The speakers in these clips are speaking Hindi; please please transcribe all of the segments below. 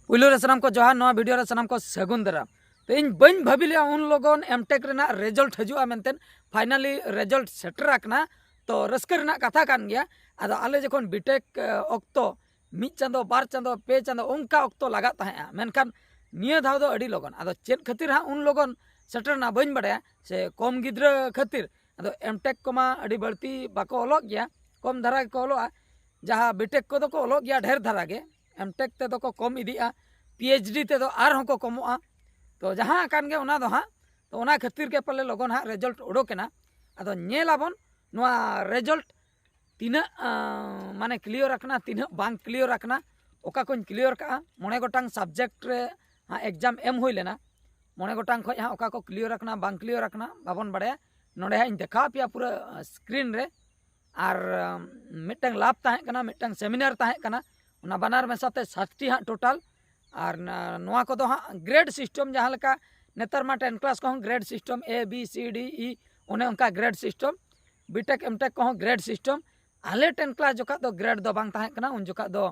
पुलो रे सनाम को जोहार नवा वीडियो रे सनाम को सगुन दाराम। तो इन बन भाभी लिया उन लोगों एमटेक रेना रिजल्ट हजुआ मेंटेन फाइनली रिजल्ट सेटर आकना तो रस्कर रेना कथा कान गया। आदो आले जखन बीटेक ऑक्तो मिद चांदो बार चांदो पे चांदो उनका ऑक्तो लगा तहेआ मेनखान निया धाव दो अड़ी लगन आदो चेद खातिर हा उन लोगन सेटर ना बन बड़ाया से कम गिद्रा खातिर आदो एमटेक कोमा अड़ी बढ़ती बाको ओलोग गया कम धारा को ओलोआ जहाँ बीटेक को दो को ओलोग गया ढेर धारा गे एमटेक ते दो को कम इदिया पीएचडी ते दो आर को कमोआ तो जहाँ कान गे उना दो हाँ तो उना खातिर के पले लगन हाँ रिजल्ट उडोकेना आदो नेलाबन नवा रिजल्ट तीना माने क्लियर रखना तीना बांग क्लियर रखना ओका कोन क्लियर का मोने गोटांग सब्जेक्ट रे हाँ एग्जाम एम हुई लेना मोने गोटांग खय हाँ ओका को क्लियर रखना बांग क्लियर रखना बाबन बड़े नोडे हाँ देखा पिया पूरा स्क्रीन रे और मिटंग लाभ ताहे कना मिटंग सेमिनार ताहे कना उना बनार में साथे 60 हाँ टोटल और नवा को दो हाँ ग्रेड सिस्टम जहाँ लका नेतर मा 10 क्लास को grade system A B C D E उन्हें उनका ग्रेड सिस्टम बीटेक एमटेक को ग्रेड सिस्टम आले 10 क्लास जोका दो ग्रेड दो बांग ताहे कना उन जोका दो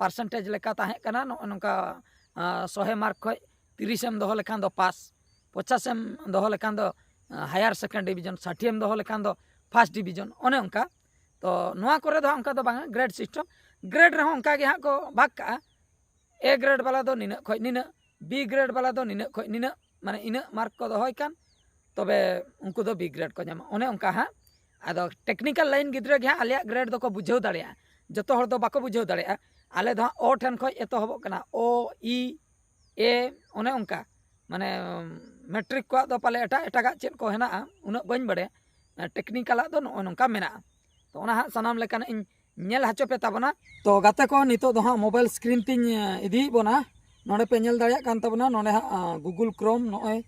परसेंटेज लेका ताहे कना नोका 100 मार्क खय 30 एम दोहो लेखान दो पास 50 एम दोहो लेखान दो हायर सेकेंड डिवीजन 60 एम दोहो लेखान दो फर्स्ट डिवीजन ओने उनका तो नवा करे दो उनका दो बांग ग्रेड सिस्टम ग्रेड रहो उनका गे हाँ को भाग का ए ग्रेड वाला दो निना खय निना बी ग्रेड वाला दो निना खय निना माने इना मार्क को दो होय कान तबे उनको दो बी ग्रेड को जामा ओने उनका हाँ आदो टेक्निकल लाइन गिद्रा गे आलिया ग्रेड दो को बुझाव दाड़िया जतो हर दो बाको बुझाव दाड़िया आले दो ओ ठन खय एतो हबो कना ओ ई ए ओने उनका माने मैट्रिक को दो पाले एटागा चेद को हेना उना बन बड़े टेक्निकल दो नोंका मेना तो ओना हाँ सनाम लेकान इन नेल हाचो पे ताबना तो गाते को नितो दो हाँ मोबाइल स्क्रीन तीन इदी बोना नोडे पे नेल दाड़िया कान ताबना नोडे हाँ गूगल क्रोम नोय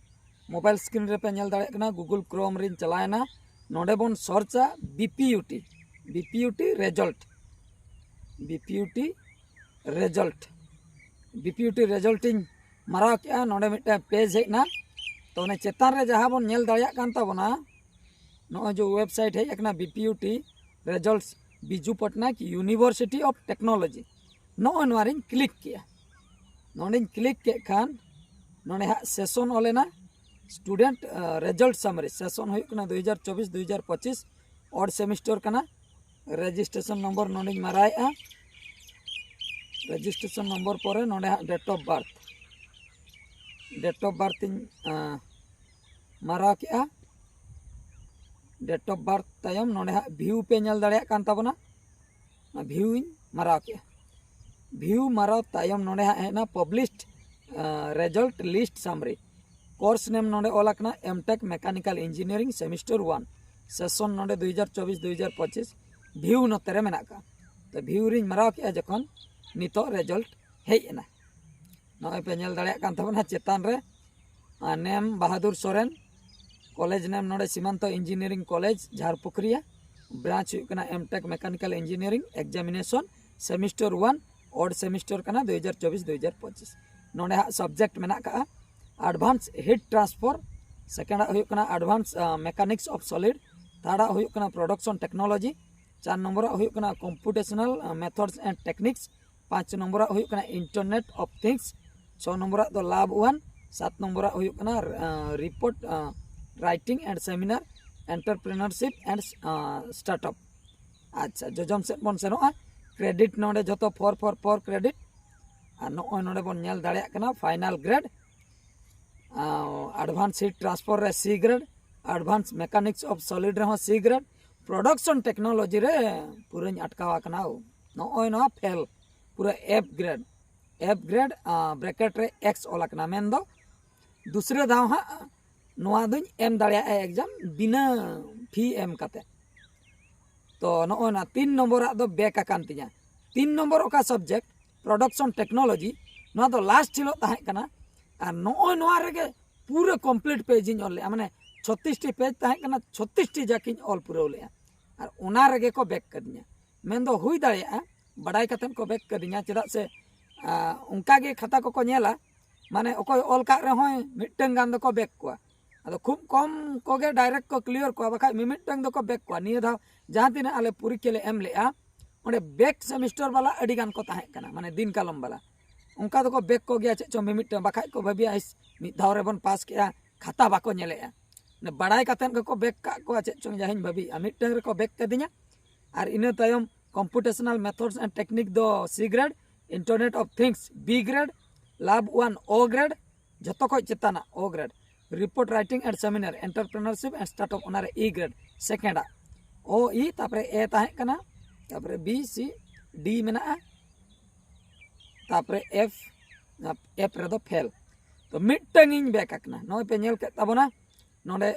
मोबाइल स्क्रीन रे पे नेल दाड़िया कना गूगल क्रोम रिन चलायना नोडे बोन सर्चा बीपीयूटी रिजल्ट इन मारा क्या नोडे मिटे पेज हेना तो उन्हें चेतान रे जहाँ बोन नेल दाड़िया कान ताबना नो जो वेबसाइट है एकना BPUT results Biju Patnaik University of Technology नोन क्लिक किया नोने क्लिक के खान नोने हाँ सेशन ओलेना स्टूडेंट रिजल्ट समरी सेशन होना 2024-2025 और सेमिस्टर कना रजिस्ट्रेशन नंबर नोने माराया रजिस्ट्रेशन नंबर पर नोने हाँ डेट ऑफ बर्थ मारा क्या डेट ऑफ बर्थ तायम नोने हाँ व्यू पे नेल दाड़िया कान ताबना व्यू इन मारा के व्यू मारा तायम नोने हाँ है ना published result list summary course name नोने ओलाकना MTech mechanical engineering semester 1 session नोने 2024-2025 व्यू नोतेरे मेना का तो व्यू रिन मारा के जखन नितो रिजल्ट हेना नोय पे नेल दाड़िया कान ताबना चेतान रे name Bahadur Soren college name नोडे Simanto engineering college Jharpukhuria branch हुकना MTech mechanical engineering examination semester 1 और सेमिस्टर कना 2024-2025 नोडे हाँ सब्जेक्ट मेना का एडवांस हीट ट्रांसफर सेकेंड हुकना advance mechanics of solid third हुकना प्रोडक्शन टेक्नोलॉजी 4 नंबर हुकना computational methods and techniques 5 number हुकना इंटरनेट ऑफ थिंग्स 6 नंबर दो लैब 1 7 नंबर हुकना report writing and seminar entrepreneurship and startup अच्छा जोजम से बन सेनोआ क्रेडिट नोडे जतो 4 क्रेडिट और नोय नोडे बन नेल दाड़िया कना final grade advance heat transfer रे C grade advance mechanics of solid रे सी ग्रेड प्रोडक्शन टेक्नोलॉजी रे पूरा अटकावा कना नोय नो फेल पूरा एफ ग्रेड ब्रैकेट रे एक्स ओला कना मेन दो दूसरे दाव हाँ नोआ दुñ एम दाड़िया एग्जाम बिना फी एम काते तो नोय ना 3 नंबर दो बैक आकान तिया 3 नंबर ओका सब्जेक्ट प्रोडक्शन टेक्नोलॉजी नोआ दो लास्ट हिलो ताहे कना और नोय नोआ रेगे पूरा कंप्लीट पेज इन ऑल माने 36 टी पेज ताहे कना 36 टी जाकिन ऑल पूरा ले और ओना रेगे को बैक कदिया मेन दो हुई दाड़िया बड़ाई कतन को बैक कदिया चेदा से उनका गे खाता को नेला माने ओकोय ऑल का रे होय मिटन गान दो को बैक को अदो खूब कम कोगे डायरेक्ट को क्लियर को बखा मिमिटंग दो को बैक को निया धा जहां तिना आले पूरी के ले एम लेआ ओंडे बैक सेमिस्टर वाला अडी गान को ताहे कना माने दिन कालम वाला उनका तो को बेक को गया चो मिमिटन बाखाय को भाबिया मिद धाव रे बन पास किया खाता बाको नेलेया ने बड़ाई कातेन को बेक का को चो जाहिन भाबी मिटन रे को बेक कदिया और इन तायम कंप्यूटेशनल मेथड्स एंड टेक्निक दो C grade internet of things B grade lab 1 O grade जतो को चेताना O grade report writing and seminar entrepreneurship and startup ओनारे ई ग्रेड सेकेंडा ओ ई तापरे ए ताहे कना तापरे बी सी डी मेना तापरे एफ एफ रे दो फेल तो मिटन इन बेक आकना नय पे नेल के ताबोना नोडे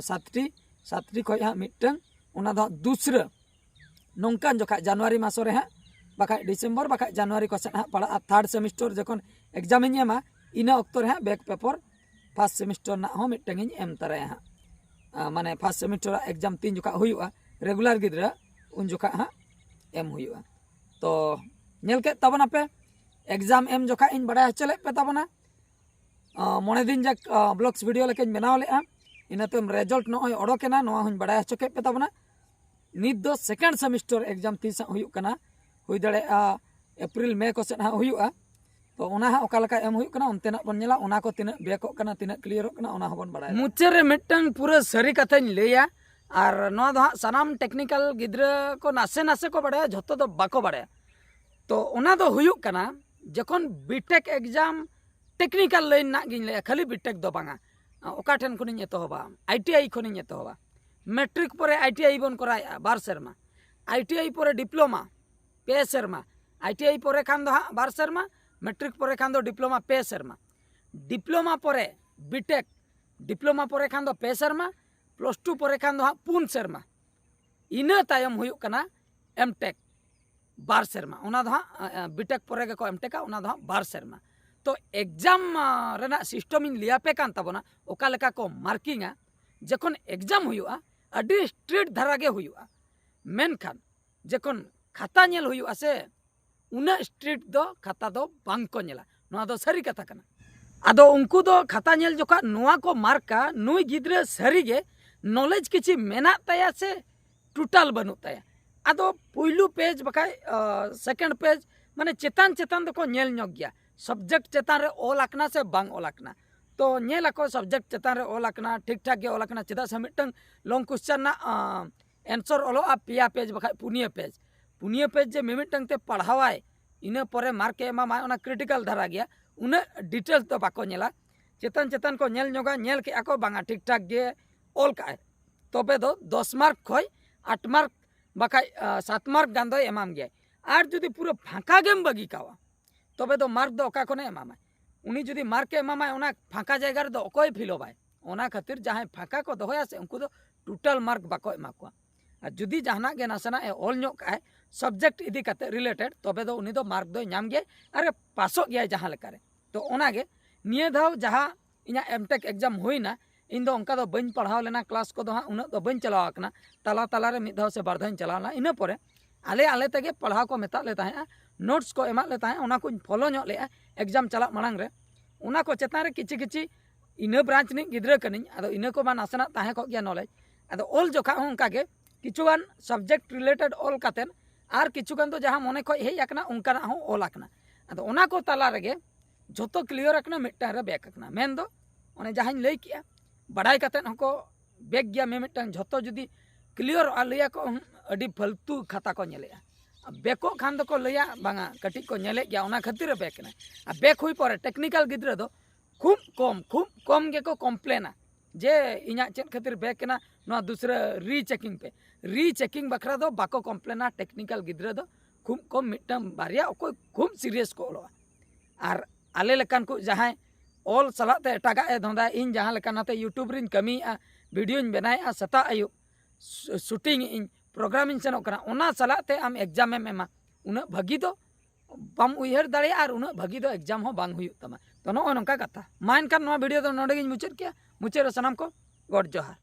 सातटी खय हा मिटन ओना दो दूसरा नौकान जोखा जनवरी मास रे हाँ बाखा डिसेम्बर बाखा जनवरी को हाँ पढ़ा थर्ड सेमिस्टर जखन एग्जाम एमा इन अक्तो हाँ बैक पेपर फर्स्ट सेमिस्टर ना हो मिटन एम तराय हाँ माने फर्स्ट सेमिस्टर एग्जाम 3 जोखा हुआ रेगुलर गिद्रा उन जोखा हाँ एम हुआ तो नेल के तबना पे एग्जाम एम जोखा इन बड़ा चले पे तबना मोने दिन जक ब्लॉग्स वीडियो लेके बनाव ले इन तम रिजल्ट नय ओडोकेना नोआ हुन बड़ा चके पे तबना नित दो सेकेंड सेमिस्टर एग्जाम तीस हुई कना हुई दड़े एप्रिल मे को से हुआ तो ओना ओकालका एम हुई कना उनतेना बन नेला ओना को तिना बेको कना तिना क्लियर कना ओना हबन बड़ा मुचे रे मिटन पूरा सरी कथाñ लेया और नो दो सनाम टेक्निकल गिद्रा को नासे नासे को बड़ा झतो दो बाको बड़ा तो ओना दो हुई कना जखन बीटेक एग्जाम टेक्निकल लाइन ना गिन ले खाली बीटेक दो बांगा ओका ठेन खनिन एतोहबा आईटीआई खनिन एतोहबा मैट्रिक परे आईटीआई बन कराया 12 सेरमा आईटीआई परे डिप्लोमा 5 सेरमा आईटीआई परे खान दो 12 सेरमा मैट्रिक परे खान दो डिप्लोमा 5 सेरमा डिप्लोमा परे बीटेक डिप्लोमा परे खान दो 5 सेरमा +2 परे खान दो 4 सेरमा इना तायम हुई कना एमटेक 12 सेरमा ओना दो बीटेक परे के को एमटेक ओना दो 12 सेरमा तो एग्जाम रेना सिस्टम इन लिया पे कान तबना ओका लेका को मार्किंगा जखन एग्जाम हुआ अडी स्ट्रेट धारा गे हुआ मेनखान जखन खाता नेल हुआ से उना स्ट्रेट दो खाता दो बांग को नेला नोआ दो सरी कथा कना आदो उनको दो खाता नेल जोका नोआ को मार्का नुई गिद्रे सरी गे नॉलेज किछि मेना ताया से टोटल बनु ताया आदो पहिलू पेज बकाय सेकंड पेज माने चेतान चेतान दो को नेल ᱧᱚᱜ गया सब्जेक्ट चेतान रे ऑल आकना से बांग ऑल आकना तो नेला को सब्जेक्ट चेतान रे ऑल आकना ठीक ठाक गे ऑल आकना चेदा से मिटन लॉन्ग क्वेश्चन ना आंसर ऑलो आ पिया पेज बखा पुनिया पेज जे मिमिटन ते पढ़ावाय इने परे मार्क एमा मा ओना क्रिटिकल धारा गया उना डिटेल्स तो बाको नेला चेतान चेतान को नेल ᱧᱚᱜᱟ नेल के आको बांगा ठीक ठाक गे ऑल काय तबे दो 10 मार्क खय 8 मार्क बखा 7 मार्क गान दो एमाम गया आर जुदी पूरा फांका गेम बगी कावा तबे दो मार्क दो ओका कोने एमामा उनी जुदी मार्क एमामा ओना फांका जायगा रे दो ओकोय फिलो बाय ओना खातिर जहां फांका को दोया से उनको दो टोटल मार्क बाको एमा को और जुदी जहाना गे नासना ए ऑल ᱧᱚᱜ काय सब्जेक्ट इदी काते रिलेटेड तबे दो उनी दो मार्क दो नाम गे अरे पासो गया जहां लेकारे तो ओना गे निये धाव जहां इना एमटेक एग्जाम होइना इन दो उनका दो बन पढ़ाव लेना क्लास को दो हां उना दो बन चलाव आकना ताला ताला रे मिद धाव से बार धाव चलावना इना परे आले आले तगे पढ़ाव को मेता लेता है नोट्स को एमा लेता है उना को फॉलो ᱧᱚᱜ ले एग्जाम चला मांग रे उना को चेतान रे किछि किछि इना ब्रांच नि गिद्रा कनिन आदो इना को मा नासना ताहे को गया नॉलेज आदो ऑल जोखा उनका के किछुगान सब्जेक्ट रिलेटेड ऑल कातेन आर किछुगान तो जहां मने खय हेय आकना उनका हो ऑल आकना आदो उना को ताला रेगे जतो क्लियर आकना मिटटा रे बैक आकना मेन दो ओने जहां लई किया बड़ाई कातेन हको बैक गया मे मिटन जतो जुदी क्लियर आलिया को अडी फालतू खाता को नेलेया बेको खान दो को लया बांगा कटी को नेले गया ओना खातिर बैक ना बैक हुई परे टेक्निकल गिद्रा दो खूब कम गे को कम्प्लेना जे इना चेक खातिर बैक ना नो दूसरा रीचेकिंग बखरा दो बाको कम्प्लेना टेक्निकल गिद्रा दो खूब कम मिटम बारिया ओको खूब सीरियस को ओलो आर आले लेकान को जहां ऑल सलाते एटागा ए धंदा इन जहां लेकानाते यूट्यूब रिन कमी वीडियो इन बनाया सता आयु शूटिंग इन प्रोग्रामिंग सेनो कना ओना सलाते आम एग्जाम एमा उना भागी दो बम उयहर दाड़े और उना भागी दो एग्जाम हो बांग हुई तमा तो नो नंका कथा मा एनखान नो वीडियो दो नोडे गिन मुचाद किया मुचाद सनाम को गॉड जोहार।